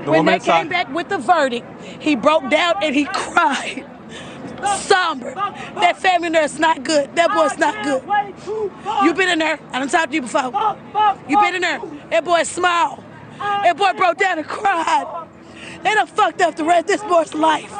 When they came back with the verdict, he broke down and he cried. Somber. That family nurse not good. That boy's not good. You been in there. I done talked to you before. You been in there. That boy smiled. That boy broke down and cried. They done fucked up the rest of this boy's life.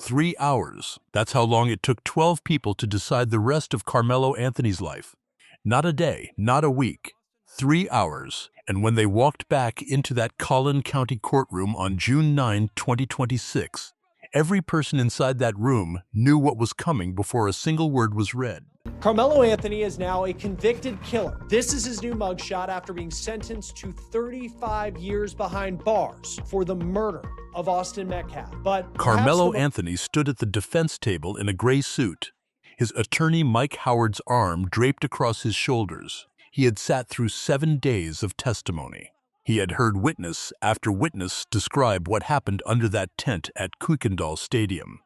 3 hours. That's how long it took 12 people to decide the rest of Karmelo Anthony's life. Not a day, not a week. 3 hours. And when they walked back into that Collin County courtroom on June 9, 2026, every person inside that room knew what was coming before a single word was read. Karmelo Anthony is now a convicted killer. This is his new mugshot after being sentenced to 35 years behind bars for the murder of Austin Metcalf. But Karmelo Anthony stood at the defense table in a gray suit, his attorney Mike Howard's arm draped across his shoulders. He had sat through 7 days of testimony. He had heard witness after witness describe what happened under that tent at Kuykendahl Stadium.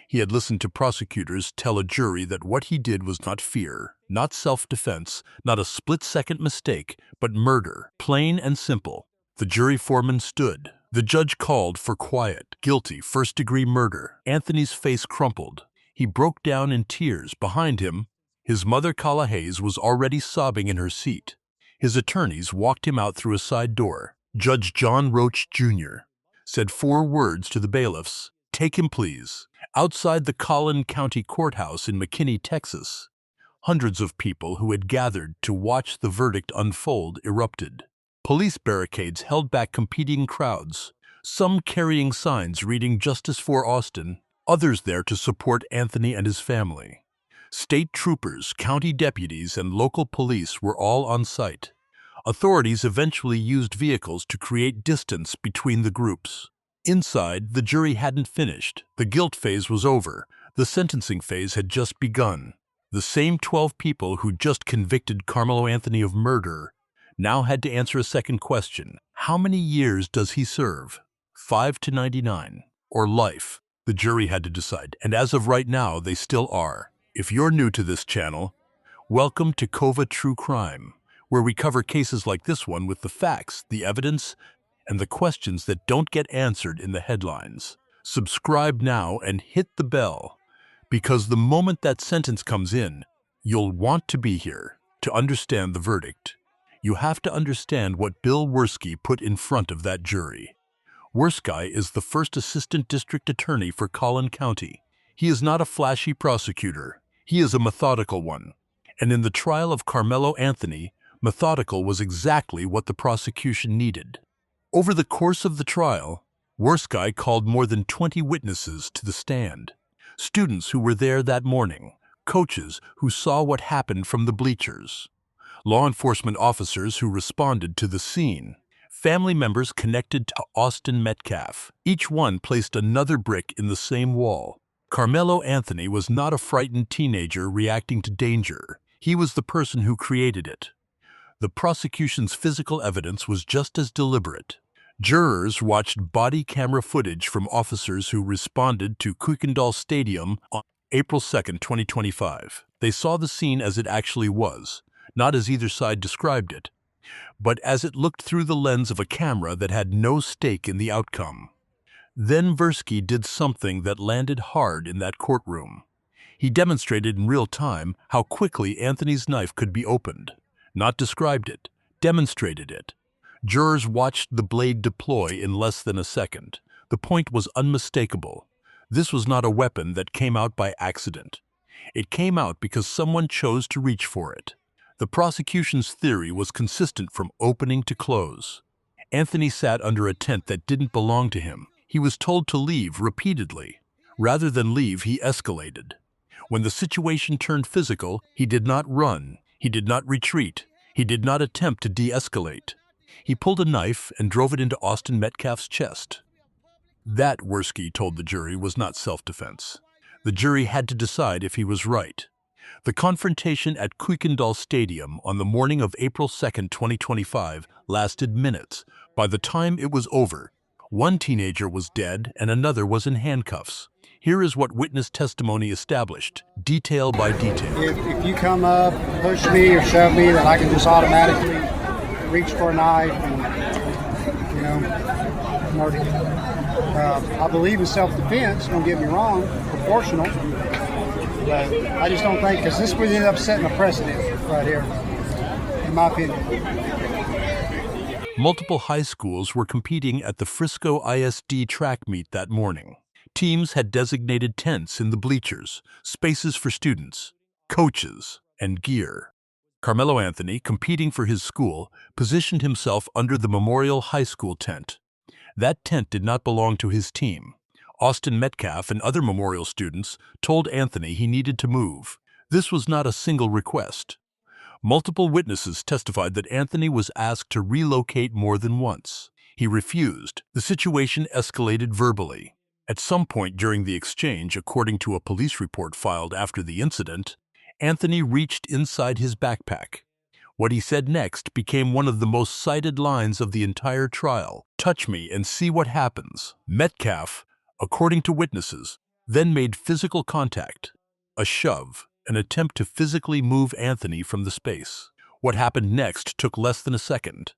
He had listened to prosecutors tell a jury that what he did was not fear, not self-defense, not a split-second mistake, but murder, plain and simple. The jury foreman stood. The judge called for quiet, guilty, first-degree murder. Anthony's face crumpled. He broke down in tears. Behind him, his mother, Kala Hayes, was already sobbing in her seat. His attorneys walked him out through a side door. Judge John Roach, Jr. said 4 words to the bailiffs, "Take him, please." Outside the Collin County Courthouse in McKinney, Texas, hundreds of people who had gathered to watch the verdict unfold erupted. Police barricades held back competing crowds, some carrying signs reading "Justice for Austin," others there to support Anthony and his family. State troopers, county deputies, and local police were all on site. Authorities eventually used vehicles to create distance between the groups. Inside, the jury hadn't finished. The guilt phase was over. The sentencing phase had just begun. The same 12 people who just convicted Karmelo Anthony of murder now had to answer a second question. How many years does he serve? 5 to 99, or life? The jury had to decide, and as of right now, they still are. If you're new to this channel, welcome to Kova True Crime, where we cover cases like this one with the facts, the evidence, and the questions that don't get answered in the headlines. Subscribe now and hit the bell, because the moment that sentence comes in, you'll want to be here to understand the verdict. You have to understand what Bill Werski put in front of that jury. Werski is the first assistant district attorney for Collin County. He is not a flashy prosecutor. He is a methodical one. And in the trial of Karmelo Anthony, methodical was exactly what the prosecution needed. Over the course of the trial, Werski called more than 20 witnesses to the stand. Students who were there that morning, coaches who saw what happened from the bleachers, law enforcement officers who responded to the scene, family members connected to Austin Metcalf. Each one placed another brick in the same wall. Karmelo Anthony was not a frightened teenager reacting to danger. He was the person who created it. The prosecution's physical evidence was just as deliberate. Jurors watched body camera footage from officers who responded to Kuykendahl Stadium on April 2, 2025. They saw the scene as it actually was, not as either side described it, but as it looked through the lens of a camera that had no stake in the outcome. Then Werski did something that landed hard in that courtroom. He demonstrated in real time how quickly Anthony's knife could be opened. Not described it, demonstrated it. Jurors watched the blade deploy in less than a second. The point was unmistakable. This was not a weapon that came out by accident. It came out because someone chose to reach for it. The prosecution's theory was consistent from opening to close. Anthony sat under a tent that didn't belong to him. He was told to leave repeatedly. Rather than leave, he escalated. When the situation turned physical, he did not run. He did not retreat. He did not attempt to de-escalate. He pulled a knife and drove it into Austin Metcalf's chest. That, Werski told the jury, was not self-defense. The jury had to decide if he was right. The confrontation at Kuykendahl Stadium on the morning of April 2, 2025, lasted minutes. By the time it was over, one teenager was dead and another was in handcuffs. Here is what witness testimony established, detail by detail. If you come up, push me or shove me, then I can just automatically reach for a knife and, verdict. I believe in self-defense, don't get me wrong, proportional, but I just don't think, because this would end up setting a precedent right here, in my opinion. Multiple high schools were competing at the Frisco ISD track meet that morning. Teams had designated tents in the bleachers, spaces for students, coaches, and gear. Karmelo Anthony, competing for his school, positioned himself under the Memorial High School tent. That tent did not belong to his team. Austin Metcalf and other Memorial students told Anthony he needed to move. This was not a single request. Multiple witnesses testified that Anthony was asked to relocate more than once. He refused. The situation escalated verbally. At some point during the exchange, according to a police report filed after the incident, Anthony reached inside his backpack. What he said next became one of the most cited lines of the entire trial. "Touch me and see what happens." Metcalf, according to witnesses, then made physical contact, a shove, an attempt to physically move Anthony from the space. What happened next took less than a second.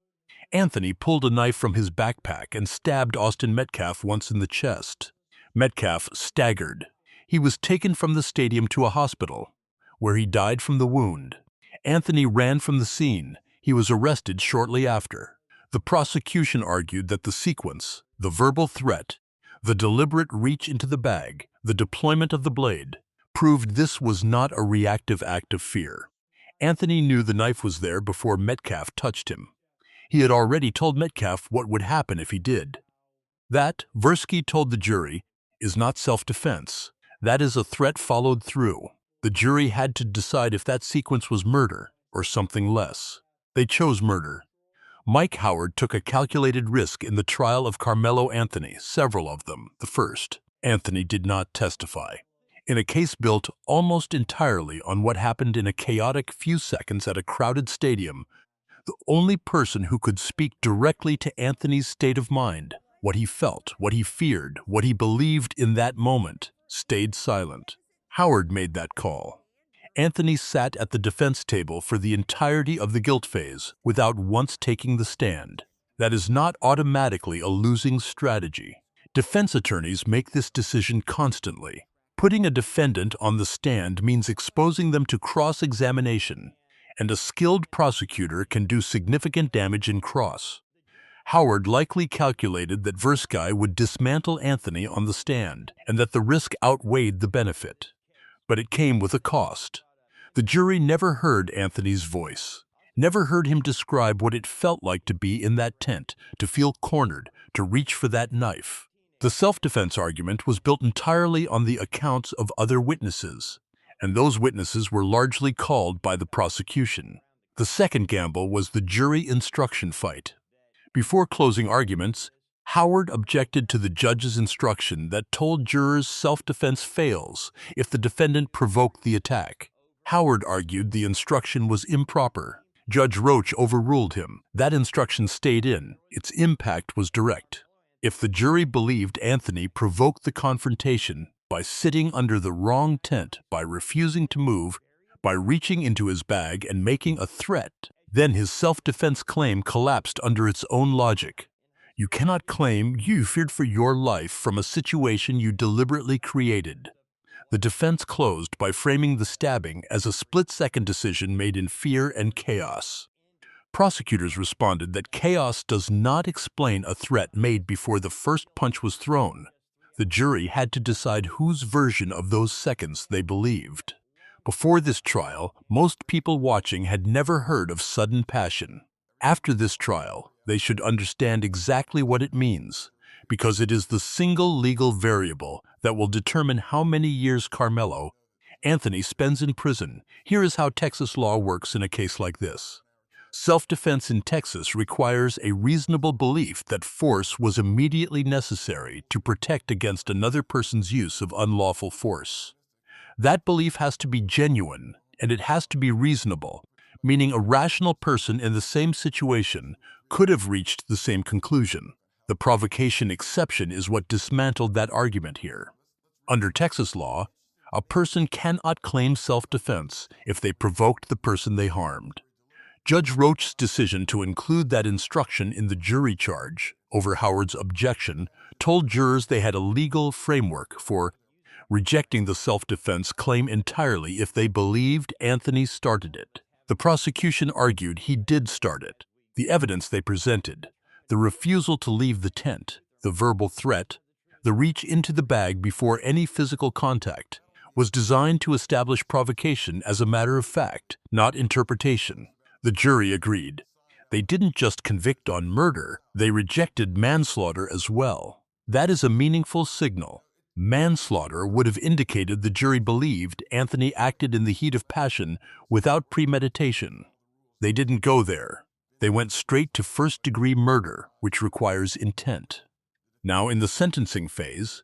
Anthony pulled a knife from his backpack and stabbed Austin Metcalf once in the chest. Metcalf staggered. He was taken from the stadium to a hospital, where he died from the wound. Anthony ran from the scene. He was arrested shortly after. The prosecution argued that the sequence, the verbal threat, the deliberate reach into the bag, the deployment of the blade, proved this was not a reactive act of fear. Anthony knew the knife was there before Metcalf touched him. He had already told Metcalf what would happen if he did. That, Versky told the jury, is not self-defense. That is a threat followed through. The jury had to decide if that sequence was murder or something less. They chose murder. Mike Howard took a calculated risk in the trial of Karmelo Anthony, several of them. The first, Anthony did not testify. In a case built almost entirely on what happened in a chaotic few seconds at a crowded stadium, the only person who could speak directly to Anthony's state of mind, what he felt, what he feared, what he believed in that moment, stayed silent. Howard made that call. Anthony sat at the defense table for the entirety of the guilt phase without once taking the stand. That is not automatically a losing strategy. Defense attorneys make this decision constantly. Putting a defendant on the stand means exposing them to cross-examination, and a skilled prosecutor can do significant damage in cross. Howard likely calculated that Versky would dismantle Anthony on the stand and that the risk outweighed the benefit. But it came with a cost. The jury never heard Anthony's voice, never heard him describe what it felt like to be in that tent, to feel cornered, to reach for that knife. The self-defense argument was built entirely on the accounts of other witnesses, and those witnesses were largely called by the prosecution. The second gamble was the jury instruction fight. Before closing arguments, Howard objected to the judge's instruction that told jurors self-defense fails if the defendant provoked the attack. Howard argued the instruction was improper. Judge Roach overruled him. That instruction stayed in. Its impact was direct. If the jury believed Anthony provoked the confrontation by sitting under the wrong tent, by refusing to move, by reaching into his bag and making a threat, then his self-defense claim collapsed under its own logic. You cannot claim you feared for your life from a situation you deliberately created. The defense closed by framing the stabbing as a split-second decision made in fear and chaos. Prosecutors responded that chaos does not explain a threat made before the first punch was thrown. The jury had to decide whose version of those seconds they believed. Before this trial, most people watching had never heard of sudden passion. After this trial, they should understand exactly what it means, because it is the single legal variable that will determine how many years Karmelo Anthony spends in prison. Here is how Texas law works in a case like this. Self-defense in Texas requires a reasonable belief that force was immediately necessary to protect against another person's use of unlawful force. That belief has to be genuine, and it has to be reasonable, meaning a rational person in the same situation could have reached the same conclusion. The provocation exception is what dismantled that argument here. Under Texas law, a person cannot claim self-defense if they provoked the person they harmed. Judge Roach's decision to include that instruction in the jury charge over Howard's objection told jurors they had a legal framework for rejecting the self-defense claim entirely if they believed Anthony started it. The prosecution argued he did start it. The evidence they presented, the refusal to leave the tent, the verbal threat, the reach into the bag before any physical contact, was designed to establish provocation as a matter of fact, not interpretation. The jury agreed. They didn't just convict on murder, they rejected manslaughter as well. That is a meaningful signal. Manslaughter would have indicated the jury believed Anthony acted in the heat of passion without premeditation. They didn't go there. They went straight to first-degree murder, which requires intent. Now, in the sentencing phase,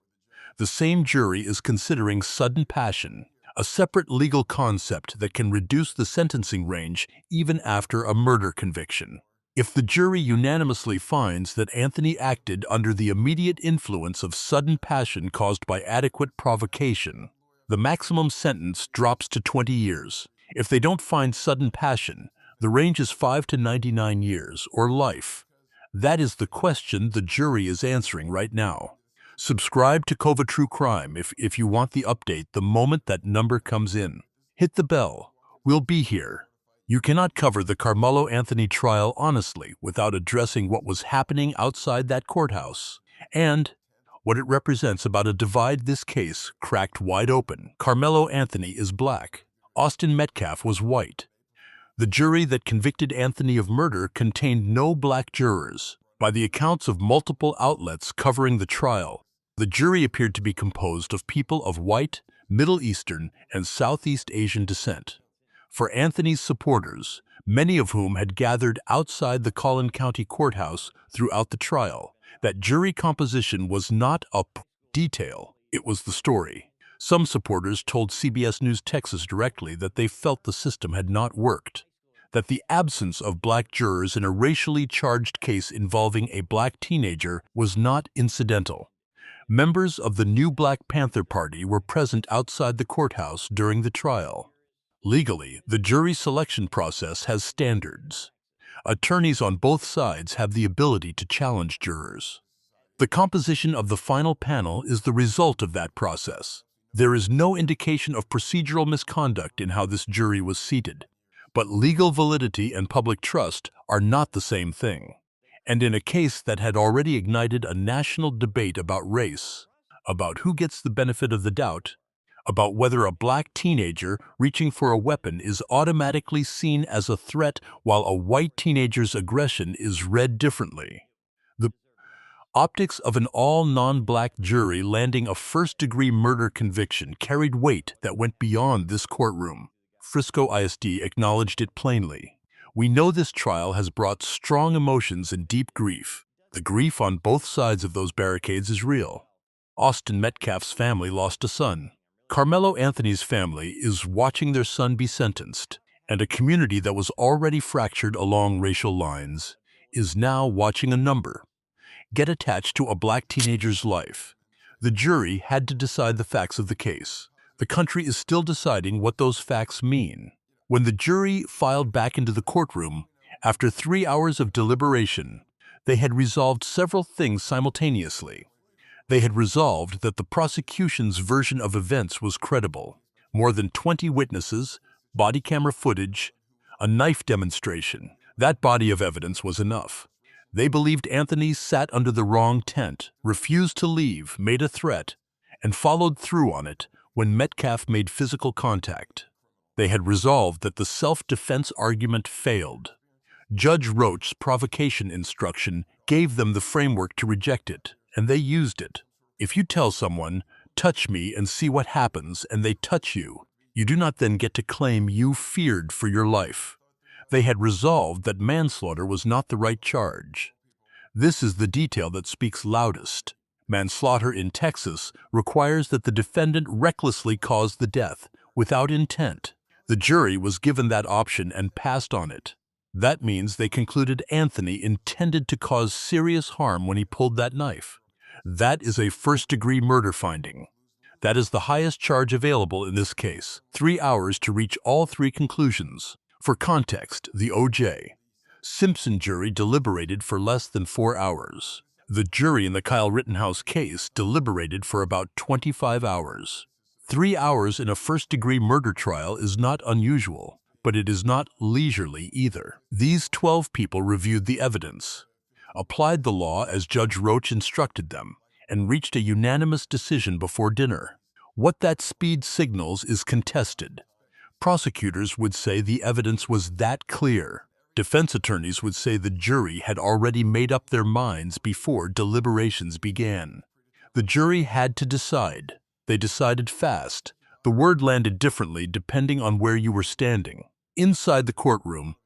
the same jury is considering sudden passion, a separate legal concept that can reduce the sentencing range even after a murder conviction. If the jury unanimously finds that Anthony acted under the immediate influence of sudden passion caused by adequate provocation, the maximum sentence drops to 20 years. If they don't find sudden passion, the range is 5 to 99 years, or life. That is the question the jury is answering right now. Subscribe to Kova True Crime if you want the update the moment that number comes in. Hit the bell. We'll be here. You cannot cover the Karmelo Anthony trial honestly without addressing what was happening outside that courthouse and what it represents about a divide this case cracked wide open. Karmelo Anthony is black. Austin Metcalf was white. The jury that convicted Anthony of murder contained no black jurors. By the accounts of multiple outlets covering the trial, the jury appeared to be composed of people of white, Middle Eastern, and Southeast Asian descent. For Anthony's supporters, many of whom had gathered outside the Collin County courthouse throughout the trial, that jury composition was not a detail, it was the story. Some supporters told CBS News Texas directly that they felt the system had not worked, that the absence of black jurors in a racially charged case involving a black teenager was not incidental. Members of the new Black Panther Party were present outside the courthouse during the trial. Legally, the jury selection process has standards. Attorneys on both sides have the ability to challenge jurors. The composition of the final panel is the result of that process. There is no indication of procedural misconduct in how this jury was seated, but legal validity and public trust are not the same thing. And in a case that had already ignited a national debate about race, about who gets the benefit of the doubt, about whether a black teenager reaching for a weapon is automatically seen as a threat while a white teenager's aggression is read differently. The optics of an all non-black jury landing a first-degree murder conviction carried weight that went beyond this courtroom. Frisco ISD acknowledged it plainly. We know this trial has brought strong emotions and deep grief. The grief on both sides of those barricades is real. Austin Metcalf's family lost a son. Karmelo Anthony's family is watching their son be sentenced, and a community that was already fractured along racial lines is now watching a number get attached to a black teenager's life. The jury had to decide the facts of the case. The country is still deciding what those facts mean. When the jury filed back into the courtroom, after 3 hours of deliberation, they had resolved several things simultaneously. They had resolved that the prosecution's version of events was credible. More than 20 witnesses, body camera footage, a knife demonstration. That body of evidence was enough. They believed Anthony sat under the wrong tent, refused to leave, made a threat, and followed through on it when Metcalf made physical contact. They had resolved that the self-defense argument failed. Judge Roach's provocation instruction gave them the framework to reject it, and they used it. If you tell someone, "Touch me and see what happens," and they touch you, you do not then get to claim you feared for your life. They had resolved that manslaughter was not the right charge. This is the detail that speaks loudest. Manslaughter in Texas requires that the defendant recklessly cause the death, without intent. The jury was given that option and passed on it. That means they concluded Anthony intended to cause serious harm when he pulled that knife. That is a first-degree murder finding. That is the highest charge available in this case. 3 hours to reach all three conclusions. For context, the O.J. Simpson jury deliberated for less than 4 hours. The jury in the Kyle Rittenhouse case deliberated for about 25 hours. 3 hours in a first-degree murder trial is not unusual, but it is not leisurely either. These 12 people reviewed the evidence, applied the law as Judge Roach instructed them, and reached a unanimous decision before dinner. What that speed signals is contested. Prosecutors would say the evidence was that clear. Defense attorneys would say the jury had already made up their minds before deliberations began. The jury had to decide. They decided fast. The word landed differently depending on where you were standing. Inside the courtroom,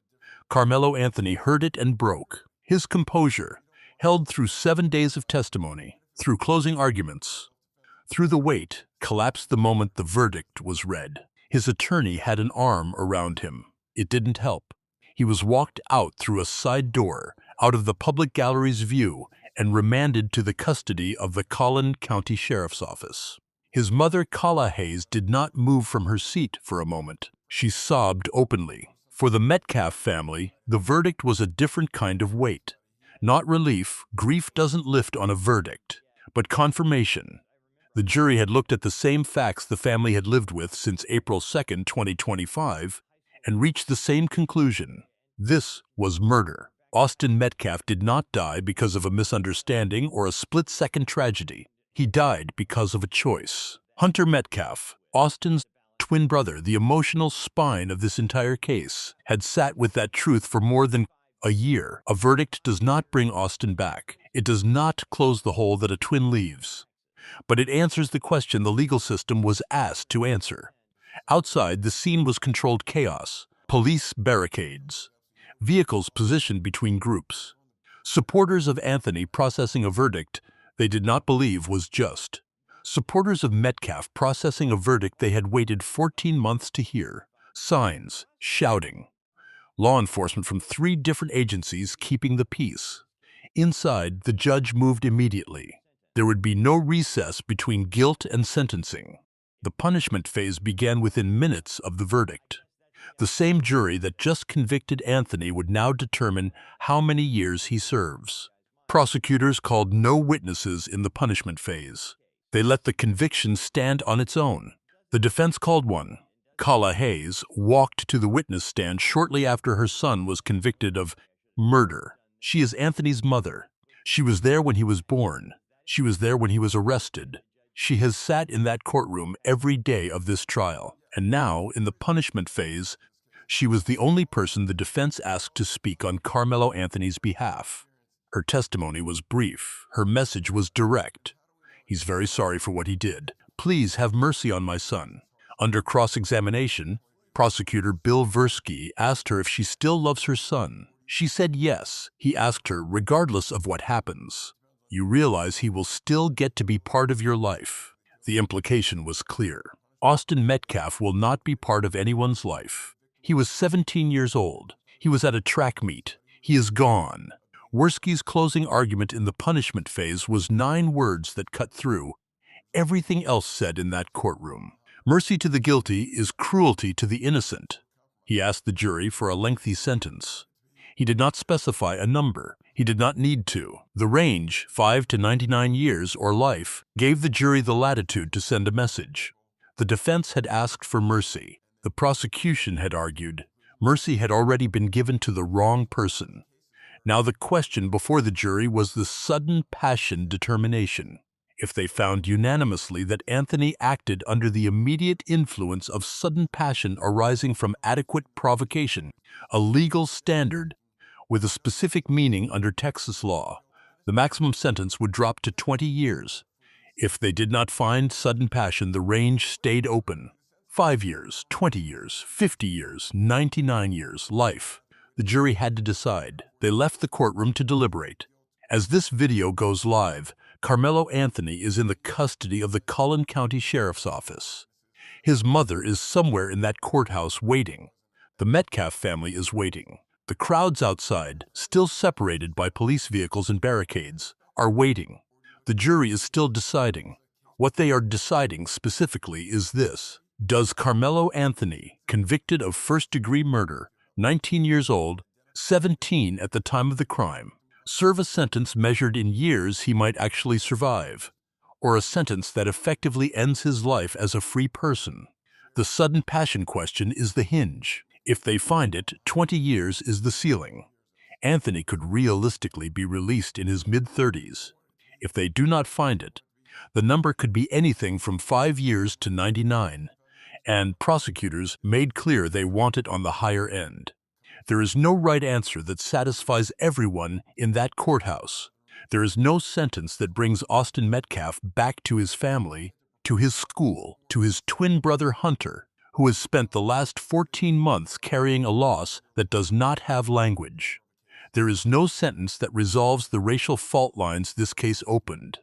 Karmelo Anthony heard it and broke. His composure, held through 7 days of testimony, through closing arguments, through the wait, collapsed the moment the verdict was read. His attorney had an arm around him. It didn't help. He was walked out through a side door, out of the public gallery's view, and remanded to the custody of the Collin County Sheriff's Office. His mother, Kala Hayes, did not move from her seat for a moment. She sobbed openly. For the Metcalf family, the verdict was a different kind of weight. Not relief. Grief doesn't lift on a verdict, but confirmation. The jury had looked at the same facts the family had lived with since April 2, 2025, and reached the same conclusion. This was murder. Austin Metcalf did not die because of a misunderstanding or a split-second tragedy. He died because of a choice. Hunter Metcalf, Austin's twin brother, the emotional spine of this entire case, had sat with that truth for more than a year. A verdict does not bring Austin back. It does not close the hole that a twin leaves. But it answers the question the legal system was asked to answer. Outside, the scene was controlled chaos. Police barricades. Vehicles positioned between groups. Supporters of Anthony processing a verdict they did not believe was just. Supporters of Metcalf processing a verdict they had waited 14 months to hear. Signs, shouting. Law enforcement from 3 different agencies keeping the peace. Inside, the judge moved immediately. There would be no recess between guilt and sentencing. The punishment phase began within minutes of the verdict. The same jury that just convicted Anthony would now determine how many years he serves. Prosecutors called no witnesses in the punishment phase. They let the conviction stand on its own. The defense called one. Kala Hayes walked to the witness stand shortly after her son was convicted of murder. She is Anthony's mother. She was there when he was born. She was there when he was arrested. She has sat in that courtroom every day of this trial. And now, in the punishment phase, she was the only person the defense asked to speak on Karmelo Anthony's behalf. Her testimony was brief. Her message was direct. He's very sorry for what he did. Please have mercy on my son. Under cross-examination, prosecutor Bill Versky asked her if she still loves her son. She said yes. He asked her, regardless of what happens, you realize he will still get to be part of your life. The implication was clear. Austin Metcalf will not be part of anyone's life. He was 17 years old. He was at a track meet. He is gone. Wersky's closing argument in the punishment phase was 9 words that cut through everything else said in that courtroom. Mercy to the guilty is cruelty to the innocent. He asked the jury for a lengthy sentence. He did not specify a number. He did not need to. The range, 5 to 99 years or life, gave the jury the latitude to send a message. The defense had asked for mercy. The prosecution had argued mercy had already been given to the wrong person. Now the question before the jury was the sudden passion determination. If they found unanimously that Anthony acted under the immediate influence of sudden passion arising from adequate provocation, a legal standard with a specific meaning under Texas law, the maximum sentence would drop to 20 years. If they did not find sudden passion, the range stayed open. 5 years, 20 years, 50 years, 99 years, life. The jury had to decide. They left the courtroom to deliberate. As this video goes live, Karmelo Anthony is in the custody of the Collin County Sheriff's Office. His mother is somewhere in that courthouse waiting. The Metcalf family is waiting. The crowds outside, still separated by police vehicles and barricades, are waiting. The jury is still deciding. What they are deciding specifically is this: does Karmelo Anthony, convicted of first-degree murder, 19 years old, 17 at the time of the crime. Serve a sentence measured in years he might actually survive, or a sentence that effectively ends his life as a free person. The sudden passion question is the hinge. If they find it, 20 years is the ceiling. Anthony could realistically be released in his mid-30s. If they do not find it, the number could be anything from 5 years to 99, and prosecutors made clear they want it on the higher end. There is no right answer that satisfies everyone in that courthouse. There is no sentence that brings Austin Metcalf back to his family, to his school, to his twin brother Hunter, who has spent the last 14 months carrying a loss that does not have language. There is no sentence that resolves the racial fault lines this case opened.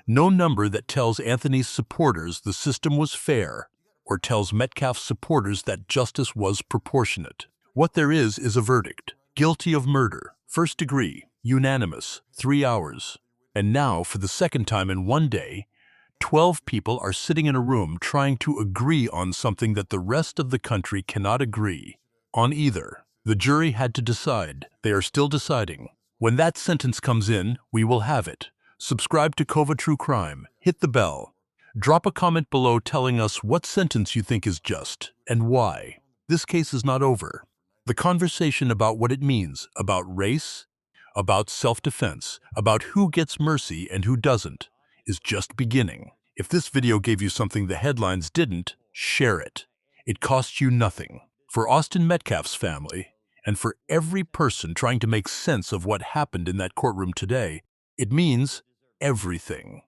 No number that tells Anthony's supporters the system was fair, or tells Metcalf's supporters that justice was proportionate. What there is a verdict. Guilty of murder, first degree, unanimous, 3 hours. And now, for the second time in one day, 12 people are sitting in a room trying to agree on something that the rest of the country cannot agree on either. The jury had to decide. They are still deciding. When that sentence comes in, we will have it. Subscribe to Kova True Crime. Hit the bell. Drop a comment below telling us what sentence you think is just and why. This case is not over. The conversation about what it means, about race, about self-defense, about who gets mercy and who doesn't, is just beginning. If this video gave you something the headlines didn't, share it. It costs you nothing. For Austin Metcalf's family, and for every person trying to make sense of what happened in that courtroom today, it means everything.